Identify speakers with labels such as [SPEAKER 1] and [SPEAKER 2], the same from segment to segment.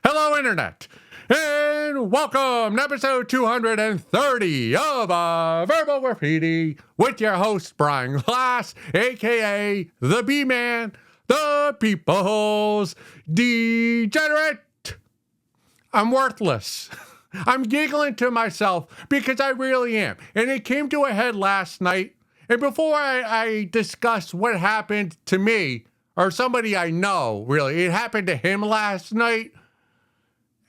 [SPEAKER 1] Hello, Internet, and welcome to episode 230 of Verbal Graffiti with your host, Brian Glass, a.k.a. the B-Man, the People's Degenerate. I'm worthless. I'm giggling to myself because I really am. And it came to a head last night. And before I discuss what happened to me, or somebody I know, really, it happened to him last night.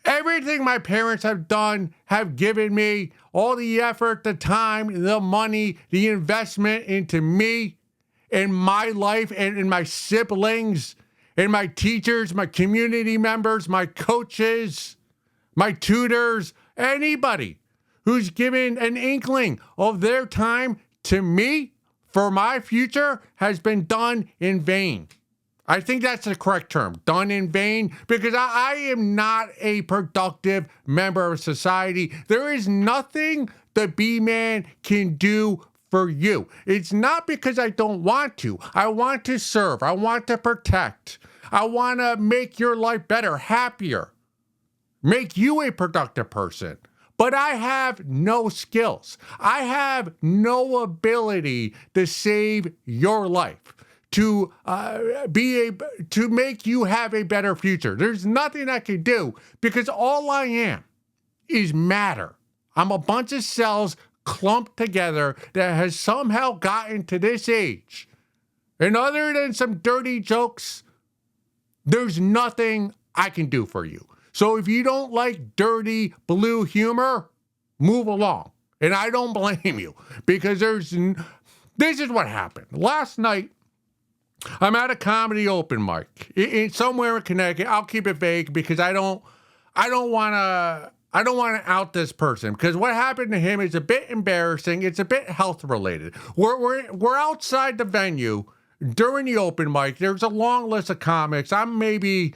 [SPEAKER 1] Everything my parents have done, have given me, all the effort, the time, the money, the investment into me and my life and in my siblings and my teachers, my community members, my coaches, my tutors, anybody who's given an inkling of their time to me for my future has been done in vain. I think that's the correct term, done in vain, because I am not a productive member of society. There is nothing the B-Man can do for you. It's not because I don't want to. I want to serve. I want to protect. I want to make your life better, happier, make you a productive person. But I have no skills. I have no ability to save your life, to make you have a better future. There's nothing I can do because all I am is matter. I'm a bunch of cells clumped together that has somehow gotten to this age. And other than some dirty jokes, there's nothing I can do for you. So if you don't like dirty blue humor, move along. And I don't blame you because this is what happened. Last night, I'm at a comedy open mic in somewhere in Connecticut. I'll keep it vague because I don't want to out this person because what happened to him is a bit embarrassing. It's a bit health related. We're outside the venue during the open mic. There's a long list of comics. I'm in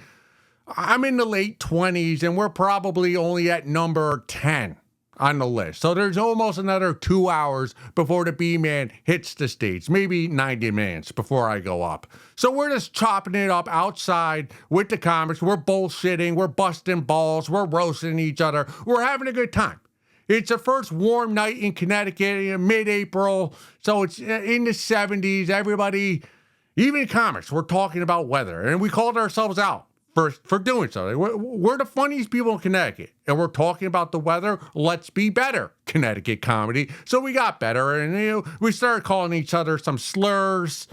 [SPEAKER 1] the late 20s and we're probably only at number 10 on the list. So there's almost another 2 hours before the B-Man hits the stage, maybe 90 minutes before I go up. So we're just chopping it up outside with the comics. We're bullshitting, we're busting balls, we're roasting each other. We're having a good time. It's the first warm night in Connecticut in mid-April. So it's in the 70s. Everybody, even comics, we're talking about weather. And we called ourselves out for doing so. We're the funniest people in Connecticut, and we're talking about the weather. Let's be better, Connecticut comedy. So we got better, and we started calling each other some slurs,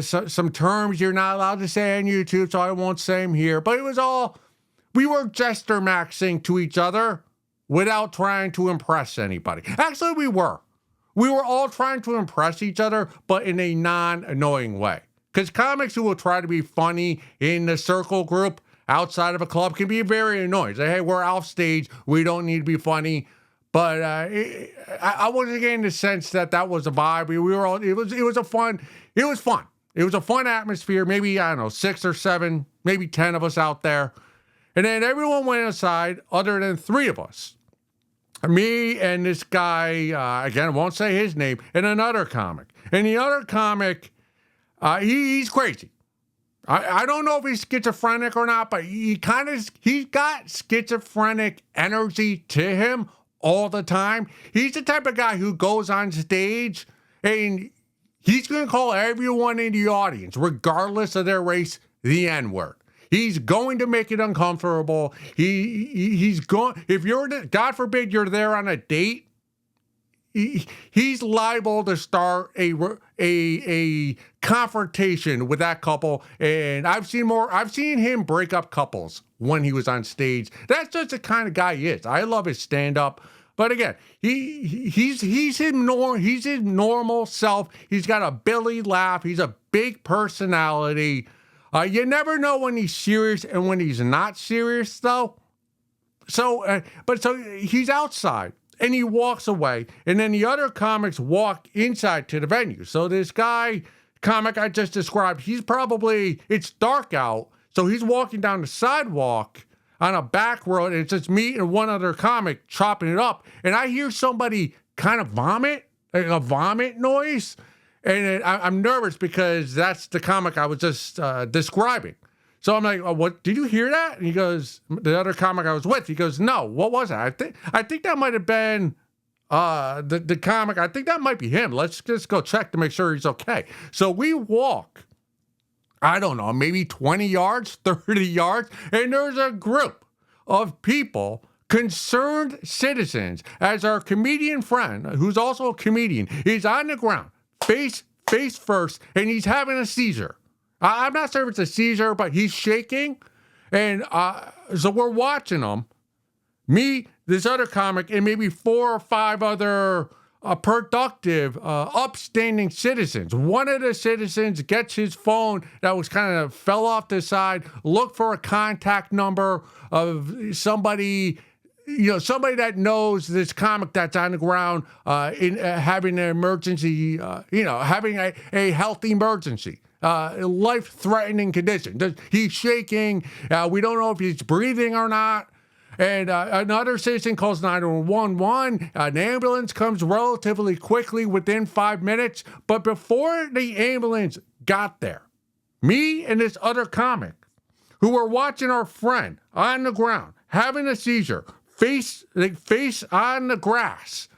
[SPEAKER 1] some terms you're not allowed to say on YouTube, so I won't say them here. But it was all, we were jester maxing to each other without trying to impress anybody. Actually, we were. We were all trying to impress each other, but in a non-annoying way. Because comics who will try to be funny in the circle group outside of a club can be very annoying. Say, hey, we're off stage. We don't need to be funny. But I wasn't getting the sense that was a vibe. We were all, it was fun. It was a fun atmosphere. Maybe, I don't know, 6 or 7, maybe 10 of us out there. And then everyone went aside other than 3 of us. Me and this guy, again, I won't say his name, and another comic. And the other comic, he's crazy. I don't know if he's schizophrenic or not, but he's got schizophrenic energy to him all the time. He's the type of guy who goes on stage and he's going to call everyone in the audience, regardless of their race, the N-word. He's going to make it uncomfortable. He's going, if God forbid you're there on a date, he's liable to start a confrontation with that couple, and I've seen him break up couples when he was on stage. That's just the kind of guy he is. I love his stand-up, but again, he's his normal self. He's got a belly laugh. He's a big personality. You never know when he's serious and when he's not serious, though. So he's outside. And he walks away, and then the other comics walk inside to the venue. So this comic I just described, it's dark out, so he's walking down the sidewalk on a back road, and it's just me and one other comic chopping it up, and I hear somebody kind of vomit, like a vomit noise, and I'm nervous because that's the comic I was just describing. So I'm like, oh, what? Did you hear that? And he goes, the other comic I was with, he goes, no, what was that? I think that might have been the comic. I think that might be him. Let's just go check to make sure he's okay. So we walk, I don't know, maybe 20 yards, 30 yards, and there's a group of people, concerned citizens, as our comedian friend, who's also a comedian, is on the ground, face first, and he's having a seizure. I'm not sure if it's a seizure, but he's shaking. And so we're watching him. Me, this other comic, and maybe 4 or 5 other productive, upstanding citizens. One of the citizens gets his phone that was kind of fell off the side, look for a contact number of somebody, somebody that knows this comic that's on the ground having an emergency, having a health emergency. Life-threatening condition. He's shaking. We don't know if he's breathing or not. And another citizen calls 911. An ambulance comes relatively quickly within 5 minutes. But before the ambulance got there, me and this other comic, who were watching our friend on the ground, having a seizure, face on the grass,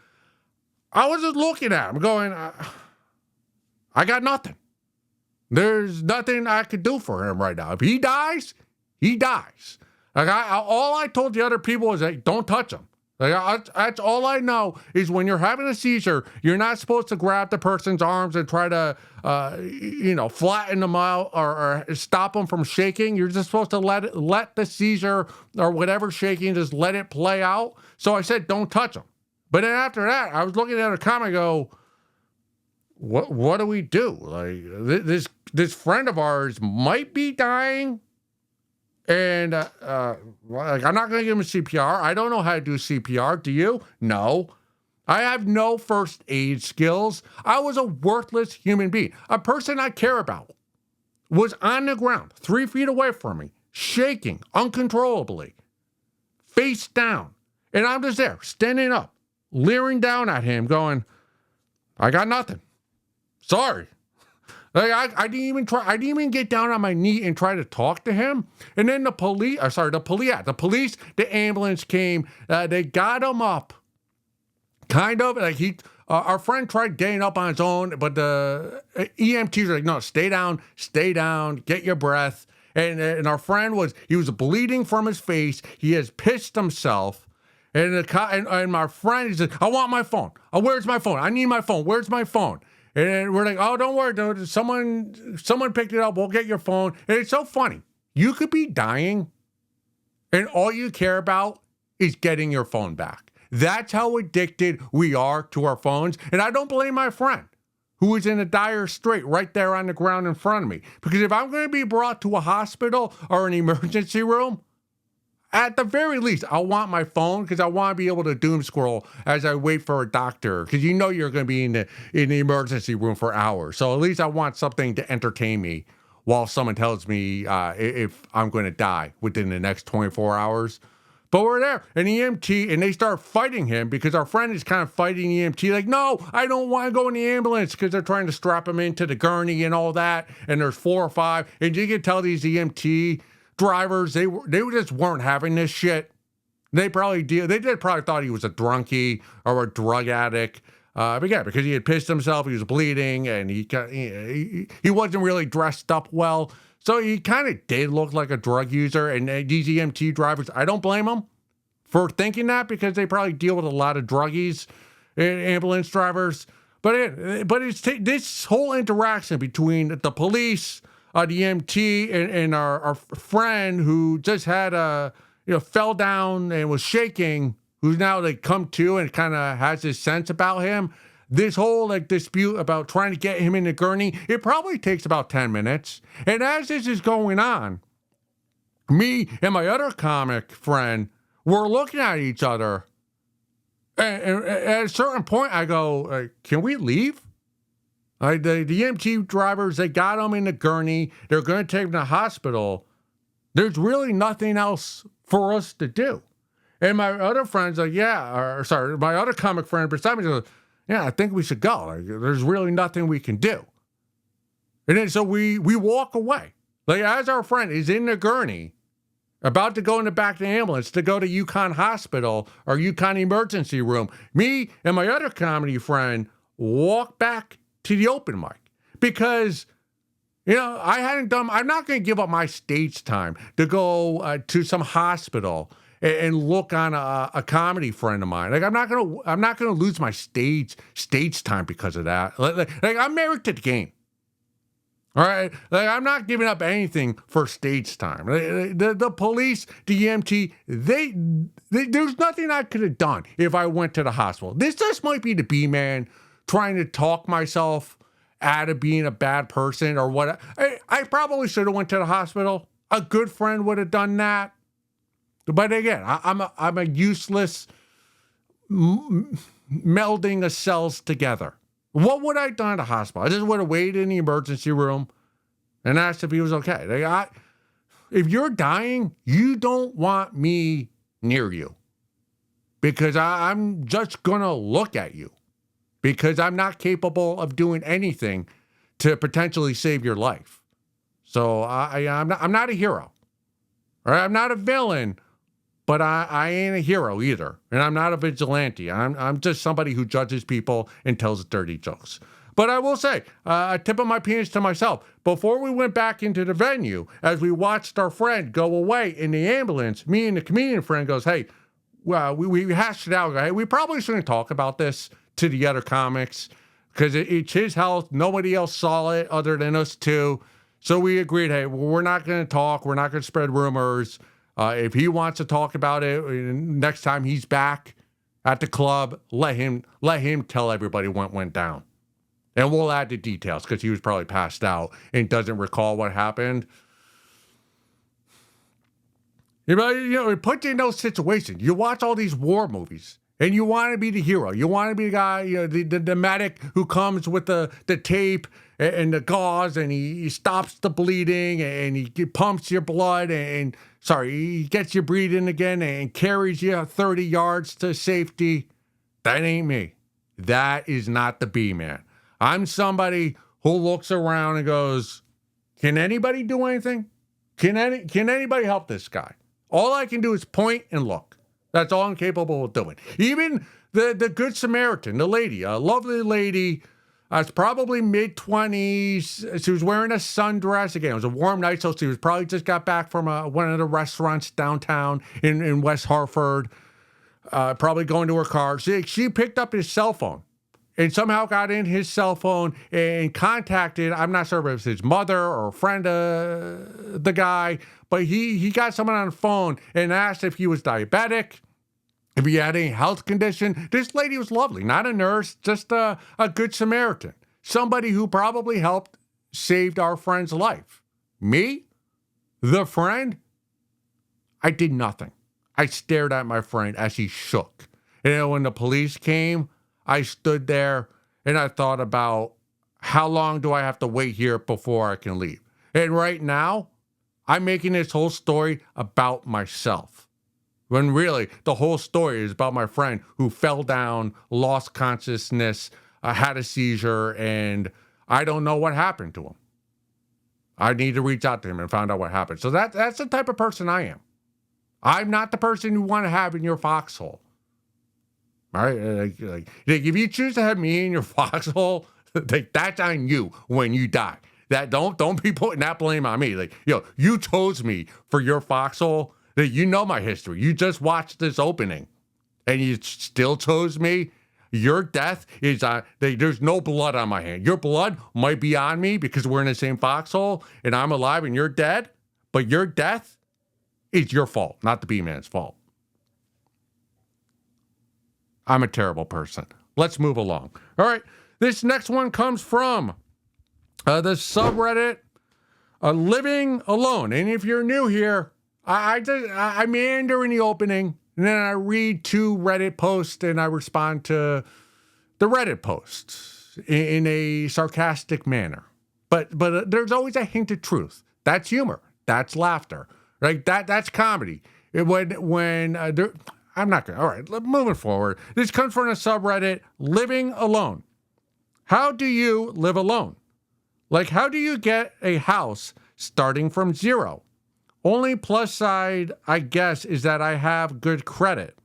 [SPEAKER 1] I was just looking at him going, I got nothing. There's nothing I could do for him right now. If he dies, he dies. Like all I told the other people was, hey, don't touch him. That's all I know is when you're having a seizure, you're not supposed to grab the person's arms and try to, flatten them out or stop them from shaking. You're just supposed to let the seizure or whatever shaking, just let it play out. So I said, don't touch him. But then after that, I was looking at a comic and go, what do we do? Like this friend of ours might be dying, and I'm not going to give him CPR. I don't know how to do CPR. Do you? No. I have no first aid skills. I was a worthless human being. A person I care about was on the ground, 3 feet away from me, shaking uncontrollably, face down, and I'm just there, standing up, leering down at him, going, I got nothing. Sorry. Like I didn't even try. I didn't even get down on my knee and try to talk to him. And then the police, the ambulance came. They got him up. Kind of like our friend tried getting up on his own, but the EMTs were like, no, stay down, get your breath. And our friend was bleeding from his face. He has pissed himself. And my friend, he said, I want my phone. Oh, where's my phone? I need my phone. Where's my phone? And we're like, oh, don't worry, dude. Someone picked it up. We'll get your phone. And it's so funny. You could be dying, and all you care about is getting your phone back. That's how addicted we are to our phones. And I don't blame my friend, who was in a dire strait right there on the ground in front of me. Because if I'm going to be brought to a hospital or an emergency room, at the very least, I want my phone because I want to be able to doom scroll as I wait for a doctor, because you're going to be in the emergency room for hours. So at least I want something to entertain me while someone tells me if I'm going to die within the next 24 hours. But we're there, and EMT, and they start fighting him because our friend is kind of fighting EMT, like, no, I don't want to go in the ambulance, because they're trying to strap him into the gurney and all that. And there's 4 or 5, and you can tell these EMT drivers, they just weren't having this shit. They probably thought he was a drunkie or a drug addict. But yeah, because he had pissed himself, he was bleeding, and he wasn't really dressed up well. So he kind of did look like a drug user. And these EMT drivers, I don't blame them for thinking that, because they probably deal with a lot of druggies, ambulance drivers. But it's this whole interaction between the police, the EMT, and our friend who just had fell down and was shaking, who's now come to and kind of has this sense about him. This whole dispute about trying to get him in the gurney, it probably takes about 10 minutes. And as this is going on, me and my other comic friend were looking at each other. And at a certain point, I go, can we leave? The EMT drivers, they got him in the gurney. They're going to take him to the hospital. There's really nothing else for us to do. And my other friend's like, my other comic friend beside me goes, yeah, I think we should go. There's really nothing we can do. And then so we walk away. Like, as our friend is in the gurney, about to go in the back of the ambulance to go to UConn Hospital or UConn emergency room, me and my other comedy friend walk back to the open mic because, I'm not going to give up my stage time to go to some hospital and look on a comedy friend of mine. Like, I'm not going to lose my stage time because of that. Like I'm married to the game. All right, like, I'm not giving up anything for stage time. The police, the EMT, there's nothing I could have done if I went to the hospital. This just might be the B-man trying to talk myself out of being a bad person or what. I probably should have went to the hospital. A good friend would have done that. But again, I'm a useless melding of cells together. What would I have done at the hospital? I just would have waited in the emergency room and asked if he was okay. If you're dying, you don't want me near you because I'm just going to look at you because I'm not capable of doing anything to potentially save your life. So I'm not a hero. All right? I'm not a villain, but I ain't a hero either. And I'm not a vigilante. I'm just somebody who judges people and tells dirty jokes. But I will say, a tip of my penis to myself, before we went back into the venue, as we watched our friend go away in the ambulance, me and the comedian friend goes, hey, well, we hashed it out. Hey, we probably shouldn't talk about this to the other comics because it's his health. Nobody else saw it other than us two. So we agreed, hey, we're not going to talk. We're not going to spread rumors. If he wants to talk about it next time he's back at the club, let him tell everybody what went down. And we'll add the details because he was probably passed out and doesn't recall what happened. It puts you in those situations. You watch all these war movies and you want to be the hero. You want to be the guy, the medic who comes with the tape and the gauze and he stops the bleeding and he pumps your blood and he gets you breathing again and carries you 30 yards to safety. That ain't me. That is not the B-man. I'm somebody who looks around and goes, can anybody do anything? Can anybody help this guy? All I can do is point and look. That's all I'm capable of doing. Even the Good Samaritan, the lady, a lovely lady, it's probably mid-20s. She was wearing a sundress. Again, it was a warm night, so she was probably just got back from one of the restaurants downtown in West Hartford, probably going to her car. She picked up his cell phone and somehow got in his cell phone and contacted, I'm not sure if it was his mother or a friend of the guy, but he got someone on the phone and asked if he was diabetic, if he had any health condition. This lady was lovely, not a nurse, just a good Samaritan. Somebody who probably helped saved our friend's life. Me, the friend, I did nothing. I stared at my friend as he shook. And when the police came, I stood there and I thought about how long do I have to wait here before I can leave? And right now, I'm making this whole story about myself. When really, the whole story is about my friend who fell down, lost consciousness, had a seizure, and I don't know what happened to him. I need to reach out to him and find out what happened. So that's the type of person I am. I'm not the person you want to have in your foxhole. All right? Like, if you choose to have me in your foxhole, that's on you when you die. That don't be putting that blame on me. Like, you chose me for your foxhole. You know my history. You just watched this opening, and you still chose me. Your death is on. There's no blood on my hand. Your blood might be on me because we're in the same foxhole, and I'm alive, and you're dead. But your death is your fault, not the B-man's fault. I'm a terrible person. Let's move along. All right. This next one comes from the subreddit Living Alone. And if you're new here, I meander in the opening, and then I read 2 Reddit posts, and I respond to the Reddit posts in a sarcastic manner. But there's always a hint of truth. That's humor. That's laughter. Right? That's comedy. I'm not going to. All right, moving forward. This comes from a subreddit, Living Alone. How do you live alone? Like, how do you get a house starting from zero. Only plus side, I guess, is that I have good credit.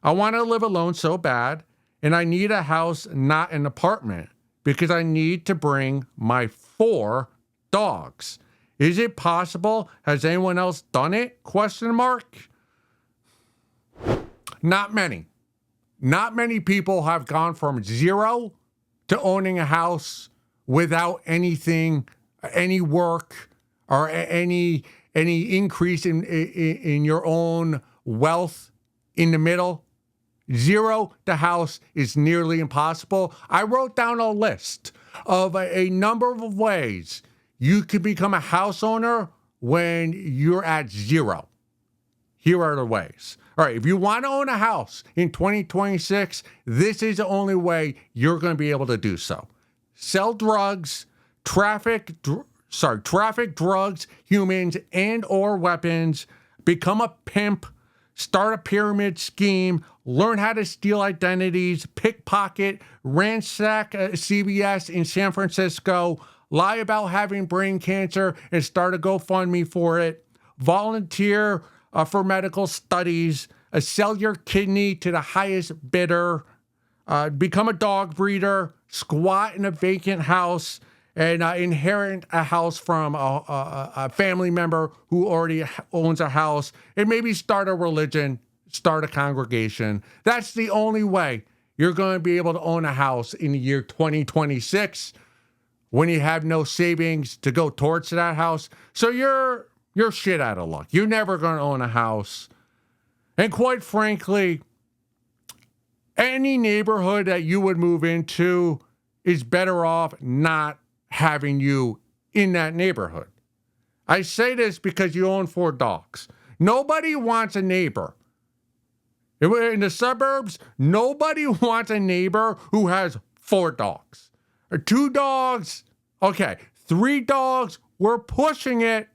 [SPEAKER 1] I want to live alone so bad, and I need a house, not an apartment, because I need to bring my 4 dogs. Is it possible? Has anyone else done it? Question mark. Not many. Not many people have gone from zero to owning a house without anything, any work, or any increase in your own wealth in the middle. Zero to house is nearly impossible. I wrote down a list of a number of ways you can become a house owner when you're at zero. Here are the ways. All right, if you want to own a house in 2026, this is the only way you're going to be able to do so. Sell drugs, traffic drugs, humans, and or weapons, become a pimp, start a pyramid scheme, learn how to steal identities, pickpocket, ransack CVS in San Francisco, lie about having brain cancer and start a GoFundMe for it, volunteer for medical studies, sell your kidney to the highest bidder, become a dog breeder, squat in a vacant house, and inherit a house from a family member who already owns a house, and maybe start a religion, start a congregation. That's the only way you're going to be able to own a house in the year 2026 when you have no savings to go towards that house. So you're shit out of luck. You're never going to own a house. And quite frankly, any neighborhood that you would move into is better off not having you in that neighborhood. I say this because you own 4 dogs. Nobody wants a neighbor. In the suburbs, nobody wants a neighbor who has 4 dogs. Or 2 dogs, okay. 3 dogs, we're pushing it.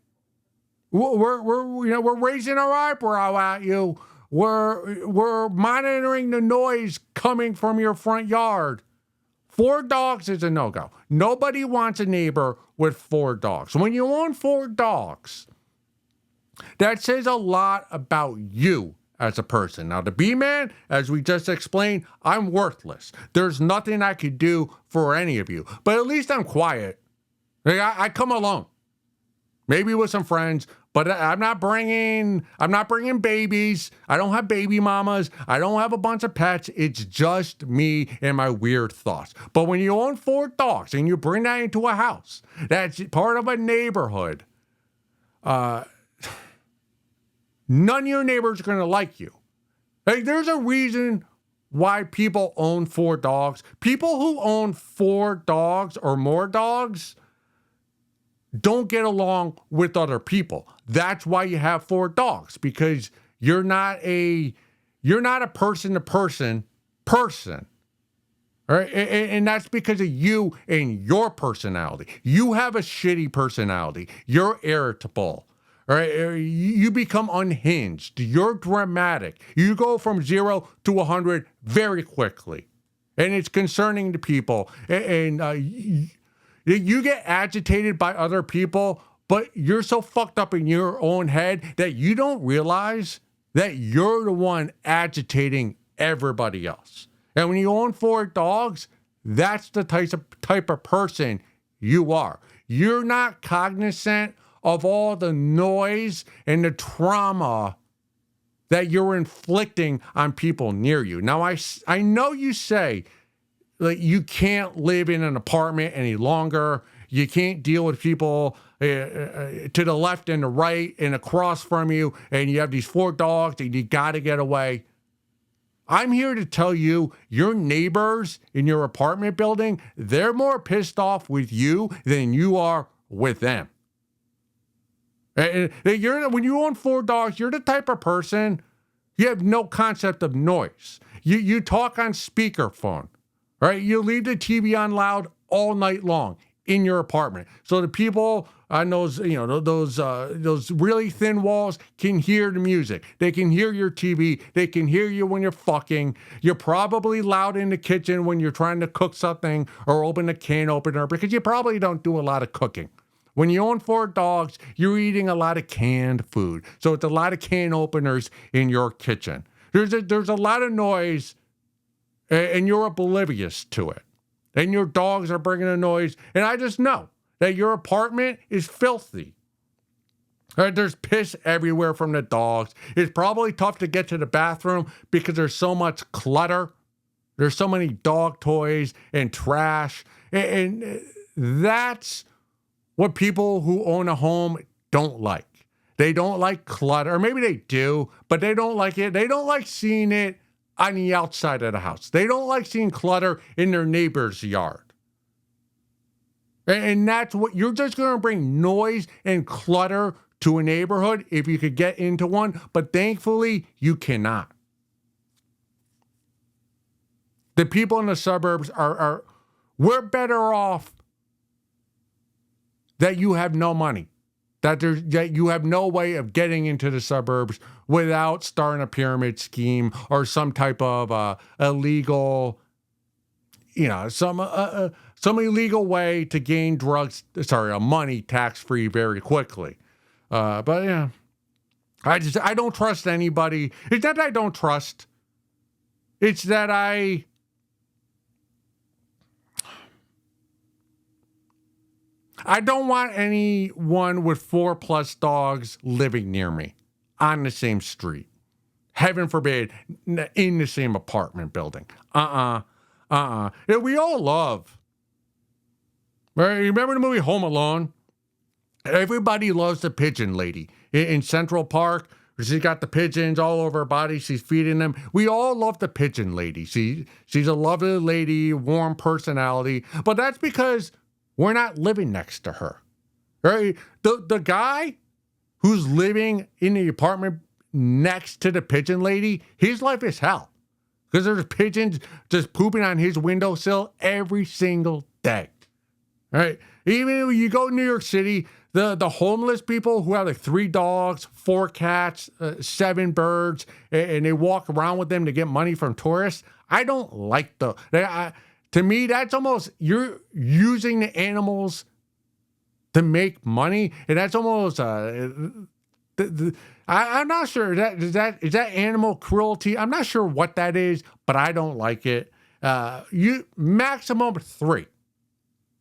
[SPEAKER 1] We're raising our eyebrow at you. We're monitoring the noise coming from your front yard. 4 dogs is a no-go. Nobody wants a neighbor with 4 dogs. When you own 4 dogs, that says a lot about you as a person. Now, the B-man, as we just explained, I'm worthless. There's nothing I could do for any of you. But at least I'm quiet. I come alone. Maybe with some friends, but I'm not bringing babies. I don't have baby mamas. I don't have a bunch of pets. It's just me and my weird thoughts. But when you own 4 dogs and you bring that into a house, that's part of a neighborhood, none of your neighbors are going to like you. Like, there's a reason why people own 4 dogs. People who own 4 dogs or more dogs don't get along with other people. That's why you have 4 dogs, because you're not a person-to-person person. All right? And that's because of you and your personality. You have a shitty personality. You're irritable. All right? You become unhinged. You're dramatic. You go from 0 to 100 very quickly. And it's concerning to people. You get agitated by other people, but you're so fucked up in your own head that you don't realize that you're the one agitating everybody else. And when you own 4 dogs, that's the type of person you are. You're not cognizant of all the noise and the trauma that you're inflicting on people near you. Now, I know you say, like, you can't live in an apartment any longer. You can't deal with people to the left and the right and across from you, and you have these 4 dogs and you got to get away. I'm here to tell you, your neighbors in your apartment building, they're more pissed off with you than you are with them. And when you own 4 dogs, you're the type of person, you have no concept of noise. You talk on speakerphone. Right, you leave the TV on loud all night long in your apartment, so the people on those really thin walls can hear the music. They can hear your TV. They can hear you when you're fucking. You're probably loud in the kitchen when you're trying to cook something or open a can opener, because you probably don't do a lot of cooking When you own 4 dogs, you're eating a lot of canned food. So it's a lot of can openers in your kitchen. There's a lot of noise, and you're oblivious to it. And your dogs are bringing a noise. And I just know that your apartment is filthy. There's piss everywhere from the dogs. It's probably tough to get to the bathroom because there's so much clutter. There's so many dog toys and trash. And that's what people who own a home don't like. They don't like clutter. Or maybe they do, but they don't like it. They don't like seeing it on the outside of the house. They don't like seeing clutter in their neighbor's yard. And that's what you're just going to bring noise and clutter to a neighborhood if you could get into one. But thankfully, you cannot. The people in the suburbs we're better off that you have no money, that you have no way of getting into the suburbs without starting a pyramid scheme or some type of illegal, some illegal way to gain money tax-free very quickly. But yeah, I don't trust anybody. It's not that I don't trust. It's that I don't want anyone with 4+ dogs living near me on the same street. Heaven forbid, in the same apartment building. Yeah, we all love. Right? You remember the movie Home Alone? Everybody loves the pigeon lady in Central Park. She's got the pigeons all over her body. She's feeding them. We all love the pigeon lady. She's a lovely lady, warm personality. But that's because we're not living next to her, right? The guy who's living in the apartment next to the pigeon lady, his life is hell because there's pigeons just pooping on his windowsill every single day, right? Even when you go to New York City, the homeless people who have like 3 dogs, 4 cats, 7 birds, and they walk around with them to get money from tourists, I don't like to me, that's almost, you're using the animals to make money. And that's almost, I'm not sure, is that animal cruelty? I'm not sure what that is, but I don't like it. Maximum 3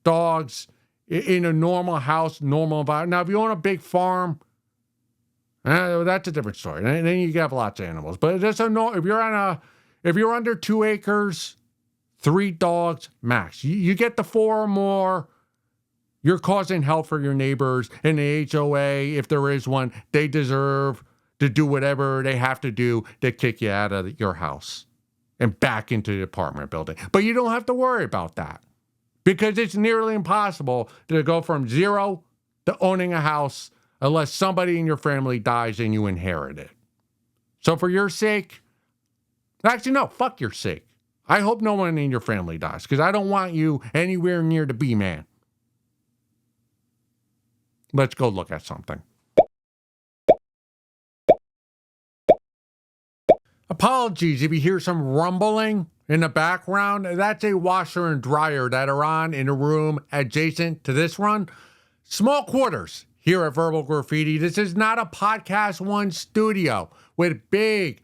[SPEAKER 1] dogs in a normal house, normal environment. Now, if you own a big farm, that's a different story. And then you have lots of animals. But if you're under 2 acres, 3 dogs max. You get the 4 or more, you're causing hell for your neighbors. And the HOA, if there is one, they deserve to do whatever they have to do to kick you out of your house and back into the apartment building. But you don't have to worry about that because it's nearly impossible to go from 0 to owning a house unless somebody in your family dies and you inherit it. So for your sake, actually, no, fuck your sake. I hope no one in your family dies because I don't want you anywhere near the B-man. Let's go look at something. Apologies if you hear some rumbling in the background. That's a washer and dryer that are on in a room adjacent to this one. Small quarters here at Verbal Graffiti. This is not a Podcast One studio with big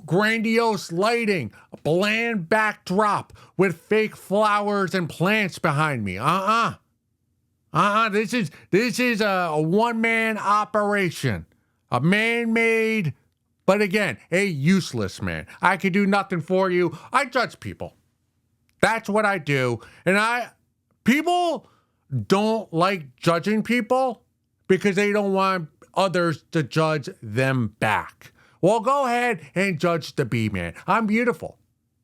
[SPEAKER 1] grandiose lighting, a bland backdrop with fake flowers and plants behind me. This is a one-man operation, a man-made, but again, a useless man. I can do nothing for you. I judge people. That's what I do. And people don't like judging people because they don't want others to judge them back. Well, go ahead and judge the B-man. I'm beautiful.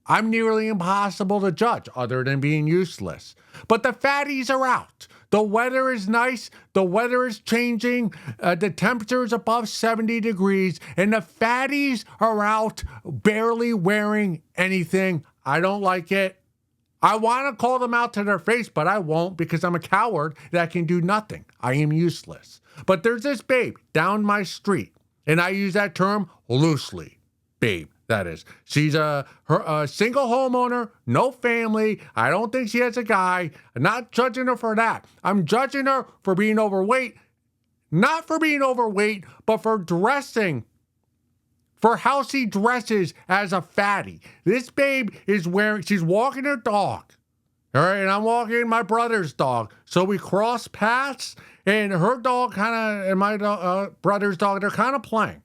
[SPEAKER 1] I'm nearly impossible to judge other than being useless. But the fatties are out. The weather is nice. The weather is changing. The temperature is above 70 degrees. And the fatties are out barely wearing anything. I don't like it. I want to call them out to their face, but I won't because I'm a coward that can do nothing. I am useless. But there's this babe down my street. And I use that term loosely. Babe. that is. She's a single homeowner, no family. I don't think she has a guy. I'm not judging her for that. I'm judging her for being overweight. Not for being overweight, but for dressing, for how she dresses as a fatty. This babe is she's walking her dog. All right, and I'm walking my brother's dog. So we cross paths, and her dog and my brother's dog, they're kind of playing.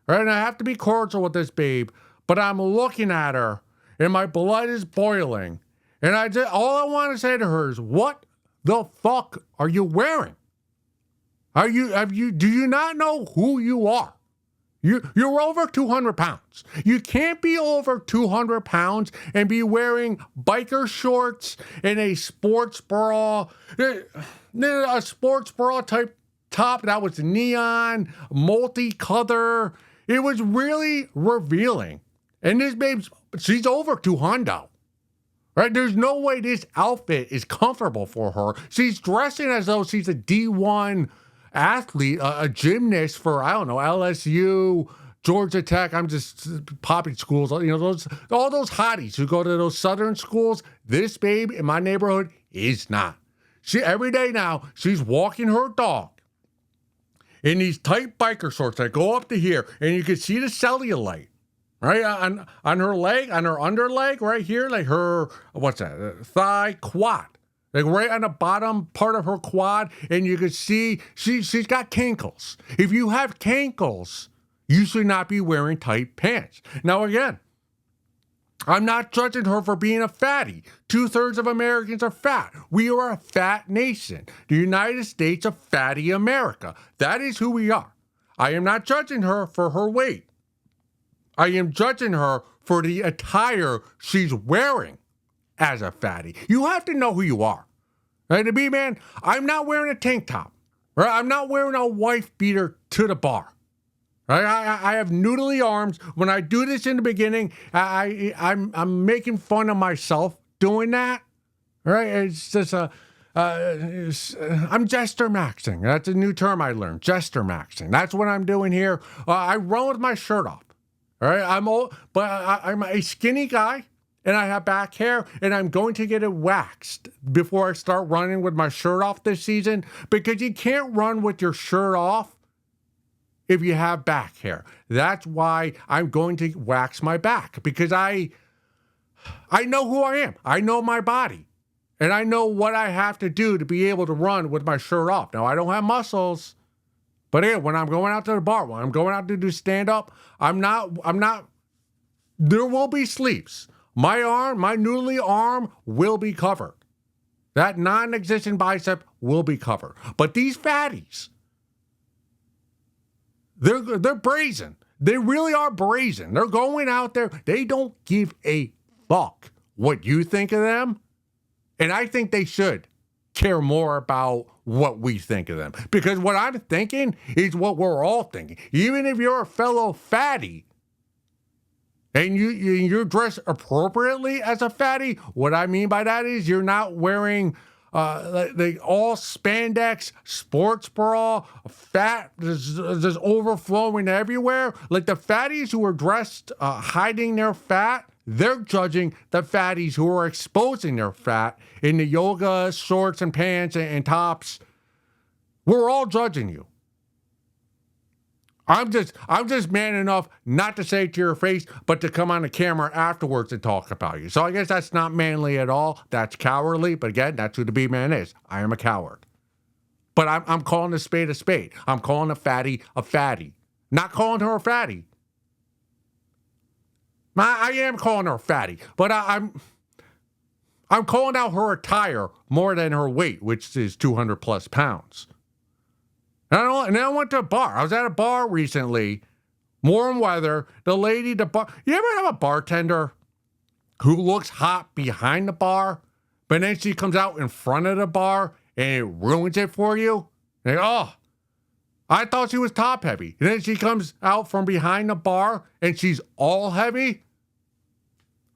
[SPEAKER 1] Right, and I have to be cordial with this babe, but I'm looking at her, and my blood is boiling. And all I want to say to her is, what the fuck are you wearing? Do you not know who you are? You're over 200 pounds. You can't be over 200 pounds and be wearing biker shorts and a sports bra, a sports bra type top that was neon, multicolor. It was really revealing. And this babe's, she's over 200. Right? There's no way this outfit is comfortable for her. She's dressing as though she's a D1 athlete, a gymnast for, I don't know, LSU, Georgia Tech. I'm just popping schools. You know, all those hotties who go to those southern schools. This babe in my neighborhood is not. Every day now, she's walking her dog in these tight biker shorts that go up to here, and you can see the cellulite, right, on her leg, on her underleg, right here, like her, what's that, thigh, quad, like right on the bottom part of her quad, and you can see she's got cankles. If you have cankles, you should not be wearing tight pants. Now again, I'm not judging her for being a fatty. 2/3 of Americans are fat. We are a fat nation. The United States, a fatty America. That is who we are. I am not judging her for her weight. I am judging her for the attire she's wearing as a fatty. You have to know who you are. Right? To be, man, I'm not wearing a tank top. Right? I'm not wearing a wife beater to the bar. I have noodly arms. When I do this in the beginning, I'm making fun of myself doing that. Right? It's just I'm jester maxing. That's a new term I learned. Jester maxing. That's what I'm doing here. I run with my shirt off. All right? I'm a skinny guy, and I have back hair, and I'm going to get it waxed before I start running with my shirt off this season, because you can't run with your shirt off if you have back hair. That's why I'm going to wax my back, because I know who I am. I know my body. And I know what I have to do to be able to run with my shirt off. Now, I don't have muscles. But yeah, when I'm going out to the bar, when I'm going out to do stand-up, I'm not, there will be sleeves. My noodly arm will be covered. That non-existent bicep will be covered. But these fatties, they're brazen. They really are brazen. They're going out there. They don't give a fuck what you think of them. And I think they should care more about what we think of them. Because what I'm thinking is what we're all thinking. Even if you're a fellow fatty and you're dressed appropriately as a fatty, what I mean by that is you're not wearing like all spandex, sports bra, fat just overflowing everywhere. Like the fatties who are dressed hiding their fat, they're judging the fatties who are exposing their fat in the yoga shorts and pants and tops. We're all judging you. I'm just man enough not to say it to your face, but to come on the camera afterwards and talk about you. So I guess that's not manly at all. That's cowardly. But again, that's who the B-man is. I am a coward. But I'm calling a spade a spade. I'm calling a fatty a fatty. Not calling her a fatty. I am calling her a fatty. But I'm calling out her attire more than her weight, which is 200 plus pounds. And then I went to a bar. I was at a bar recently, warm weather. The bar. You ever have a bartender who looks hot behind the bar, but then she comes out in front of the bar and it ruins it for you? And I thought she was top heavy. And then she comes out from behind the bar and she's all heavy.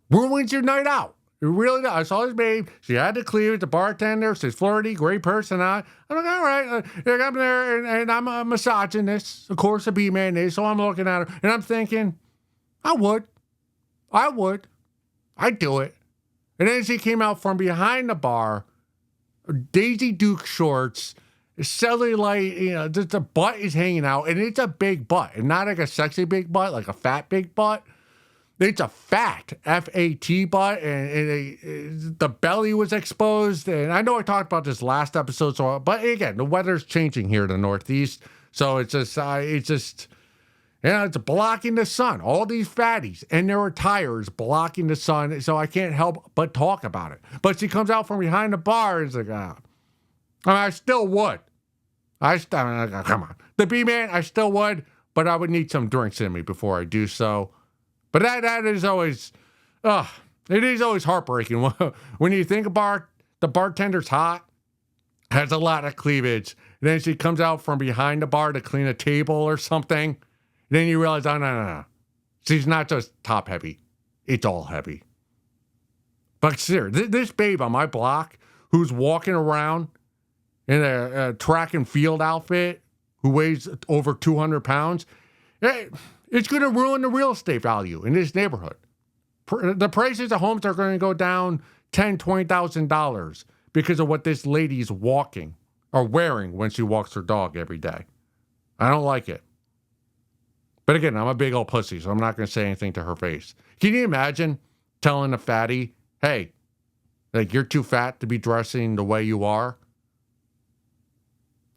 [SPEAKER 1] Ruins your night out. It really does. I saw this babe. She had the cleavage, the bartender. She's flirty, great person. I'm like, all right. I'm there, and I'm a misogynist. Of course, a B-man is. So I'm looking at her, and I'm thinking, I would. I would. I'd do it. And then she came out from behind the bar, Daisy Duke shorts, cellulite, just the butt is hanging out, and it's a big butt. And not like a sexy big butt, like a fat big butt. It's a fat, F-A-T butt, and the belly was exposed. And I know I talked about this last episode, but again, the weather's changing here in the Northeast. So it's blocking the sun. All these fatties and their attires blocking the sun. So I can't help but talk about it. But she comes out from behind the bar and is like, I still would. Come on. The B-man, I still would, but I would need some drinks in me before I do so. But that is always, it is always heartbreaking when you think about the bartender's hot, has a lot of cleavage, and then she comes out from behind the bar to clean a table or something. Then you realize, no. She's not just top heavy. It's all heavy. But seriously, this babe on my block who's walking around in a track and field outfit, who weighs over 200 pounds, it's going to ruin the real estate value in this neighborhood. The prices of homes are going to go down $10,000, $20,000 because of what this lady's walking or wearing when she walks her dog every day. I don't like it. But again, I'm a big old pussy, so I'm not going to say anything to her face. Can you imagine telling a fatty, hey, like you're too fat to be dressing the way you are?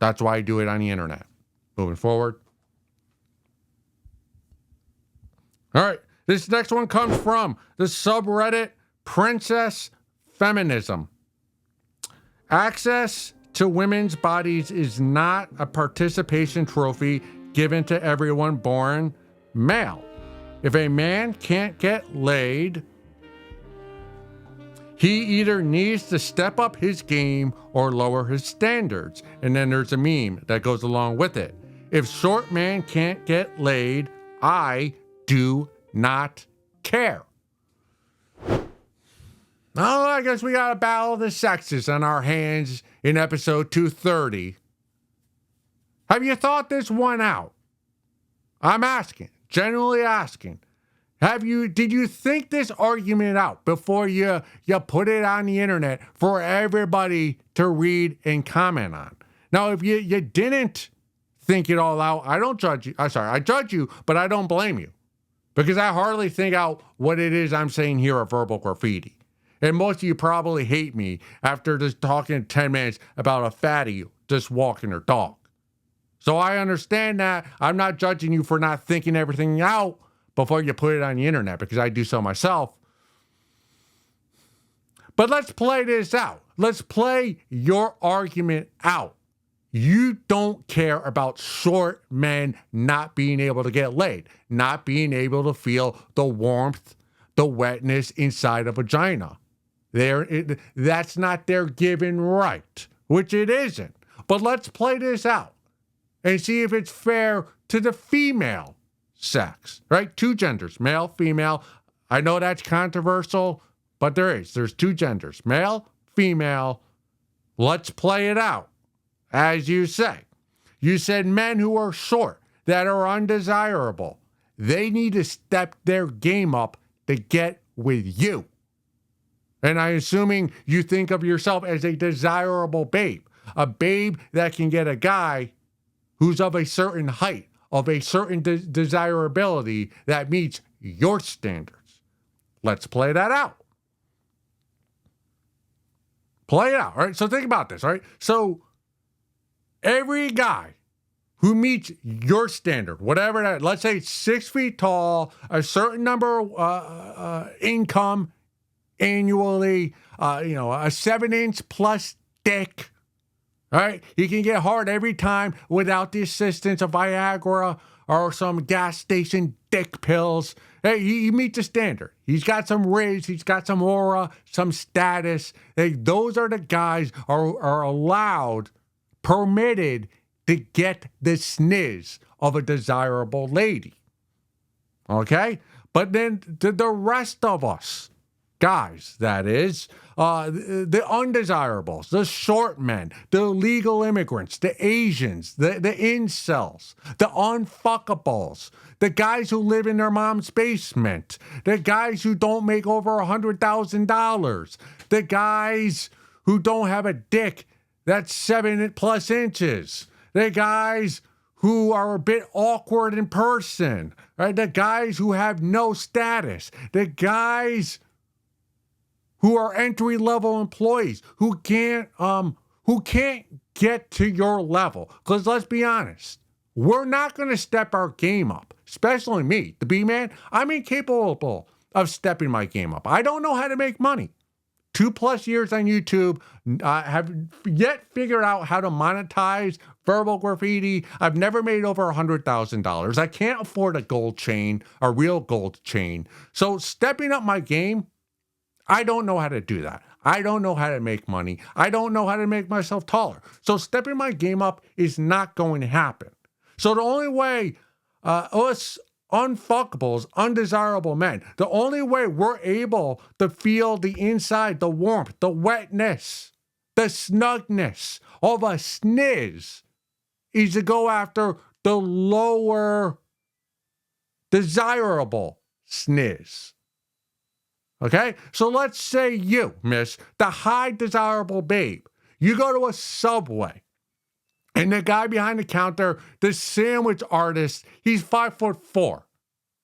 [SPEAKER 1] That's why I do it on the internet. Moving forward. All right, this next one comes from the subreddit Princess Feminism. Access to women's bodies is not a participation trophy given to everyone born male. If a man can't get laid, he either needs to step up his game or lower his standards. And then there's a meme that goes along with it. If short man can't get laid, I do not care. Oh, I guess we got a battle of the sexes on our hands in episode 230. Have you thought this one out? I'm asking, genuinely asking. Did you think this argument out before you put it on the internet for everybody to read and comment on? Now, if you didn't think it all out, I don't judge you. I judge you, but I don't blame you. Because I hardly think out what it is I'm saying here at Verbal Graffiti. And most of you probably hate me after just talking 10 minutes about a fatty just walking her dog. So I understand that. I'm not judging you for not thinking everything out before you put it on the internet, because I do so myself. But let's play this out. Let's play your argument out. You don't care about short men not being able to get laid, not being able to feel the warmth, the wetness inside a vagina. That's not their given right, which it isn't. But let's play this out and see if it's fair to the female sex, right? Two genders, male, female. I know that's controversial, but there's two genders, male, female. Let's play it out. As you say, you said men who are short, that are undesirable, they need to step their game up to get with you. And I'm assuming you think of yourself as a desirable babe, a babe that can get a guy who's of a certain height, of a certain desirability that meets your standards. Let's play that out. Play it out, all right? So think about this, all right? So every guy who meets your standard, whatever that, let's say 6 feet tall, a certain number income annually, a 7-inch plus dick, all right? He can get hard every time without the assistance of Viagra or some gas station dick pills. Hey, he meets the standard. He's got some riz, he's got some aura, some status. Hey, those are the guys are allowed, permitted to get the sniz of a desirable lady. Okay? But then the rest of us, guys, that is, the undesirables, the short men, the illegal immigrants, the Asians, the incels, the unfuckables, the guys who live in their mom's basement, the guys who don't make over $100,000, the guys who don't have a dick that's 7+ inches, the guys who are a bit awkward in person, right? The guys who have no status, the guys who are entry-level employees who can't get to your level. Because let's be honest, we're not going to step our game up, especially me, the B-man. I'm incapable of stepping my game up. I don't know how to make money. 2+ years on YouTube, have yet figured out how to monetize verbal graffiti. I've never made over $100,000. I can't afford a gold chain, a real gold chain. So stepping up my game, I don't know how to do that. I don't know how to make money. I don't know how to make myself taller. So stepping my game up is not going to happen. So the only way us unfuckables, undesirable men, the only way we're able to feel the inside, the warmth, the wetness, the snugness of a sniz is to go after the lower desirable sniz. Okay? So let's say you, miss, the high desirable babe, you go to a Subway, and the guy behind the counter, the sandwich artist, he's 5'4",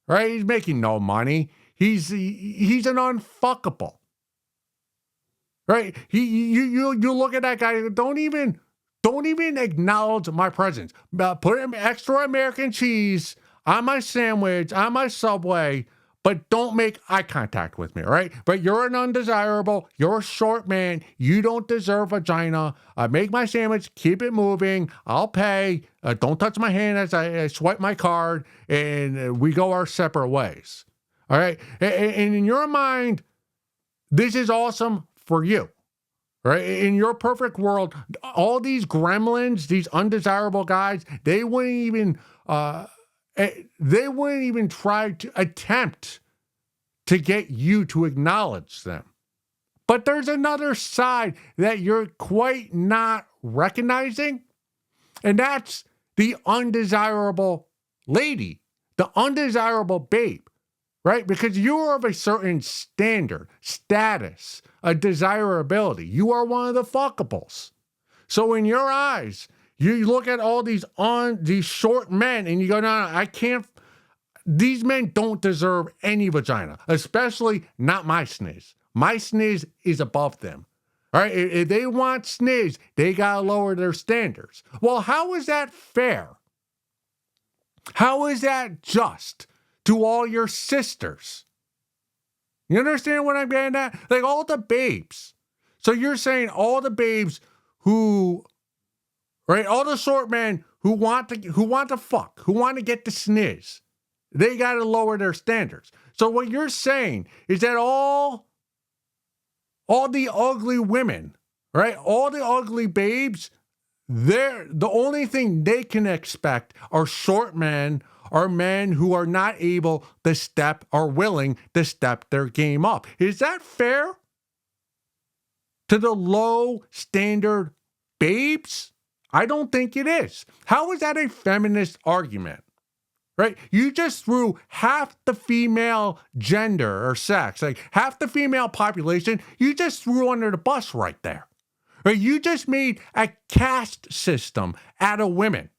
[SPEAKER 1] right? He's making no money. He's an unfuckable, right? You look at that guy. Don't even acknowledge my presence. Put extra American cheese on my sandwich, on my Subway, but don't make eye contact with me, all right? But you're an undesirable, you're a short man, you don't deserve vagina. Make my sandwich, keep it moving, I'll pay. Don't touch my hand as I swipe my card, and we go our separate ways, all right? And in your mind, this is awesome for you, right? In your perfect world, all these gremlins, these undesirable guys, they wouldn't even try to attempt to get you to acknowledge them. But there's another side that you're quite not recognizing, and that's the undesirable lady, the undesirable babe, right? Because you are of a certain standard, status, a desirability. You are one of the fuckables. So in your eyes, you look at all these short men and you go, no, I can't. These men don't deserve any vagina, especially not my sniz. My sniz is above them. All right, if they want sniz, they got to lower their standards. Well, how is that fair? How is that just to all your sisters? You understand what I'm getting at? Like all the babes. So you're saying all the babes who, right, all the short men who want to fuck, who want to get the sniz, they got to lower their standards. So what you're saying is that all the ugly women, right, all the ugly babes, the only thing they can expect are short men or men who are not able to step or willing to step their game up. Is that fair to the low standard babes? I don't think it is. How is that a feminist argument? Right? You just threw half the female gender or sex, like half the female population, you just threw under the bus right there. Right? You just made a caste system out of women.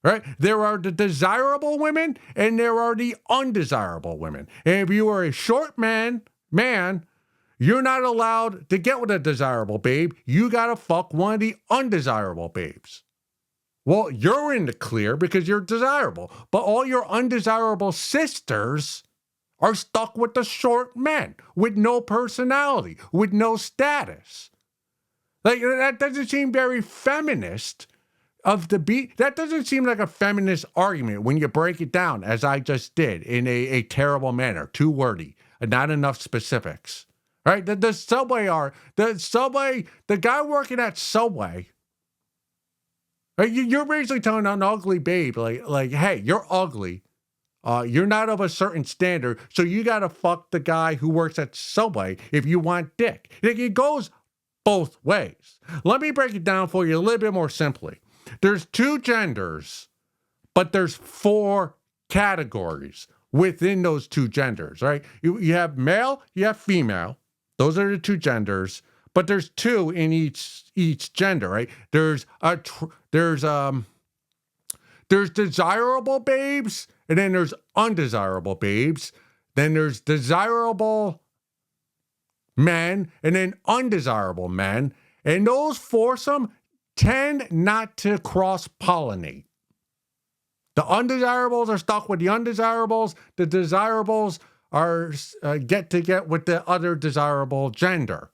[SPEAKER 1] Right? There are the desirable women and there are the undesirable women. And if you are a short man, you're not allowed to get with a desirable babe. You got to fuck one of the undesirable babes. Well, you're in the clear because you're desirable, but all your undesirable sisters are stuck with the short men, with no personality, with no status. Like, that doesn't seem very feminist that doesn't seem like a feminist argument when you break it down, as I just did, in a terrible manner, too wordy, and not enough specifics. Right? The guy working at Subway, you're basically telling an ugly babe, like, hey, you're ugly. You're not of a certain standard, so you got to fuck the guy who works at Subway if you want dick. It goes both ways. Let me break it down for you a little bit more simply. There's two genders, but there's four categories within those two genders, right? You have male, you have female. Those are the two genders, but there's two in each gender, right? There's desirable babes, and then there's undesirable babes. Then there's desirable men, and then undesirable men. And those foursome tend not to cross-pollinate. The undesirables are stuck with the undesirables. The desirables are get with the other desirable gender,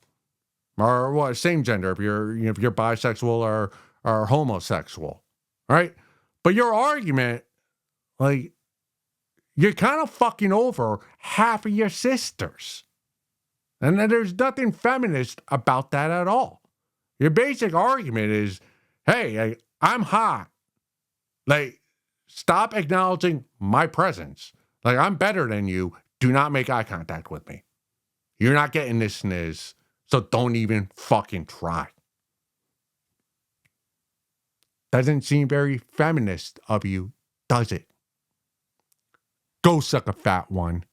[SPEAKER 1] or what? Same gender if you're bisexual or homosexual, right? But your argument, like, you're kind of fucking over half of your sisters, and then there's nothing feminist about that at all. Your basic argument is, hey, I'm hot. Like, stop acknowledging my presence. Like, I'm better than you. Do not make eye contact with me. You're not getting this sniz, so don't even fucking try. Doesn't seem very feminist of you, does it? Go suck a fat one.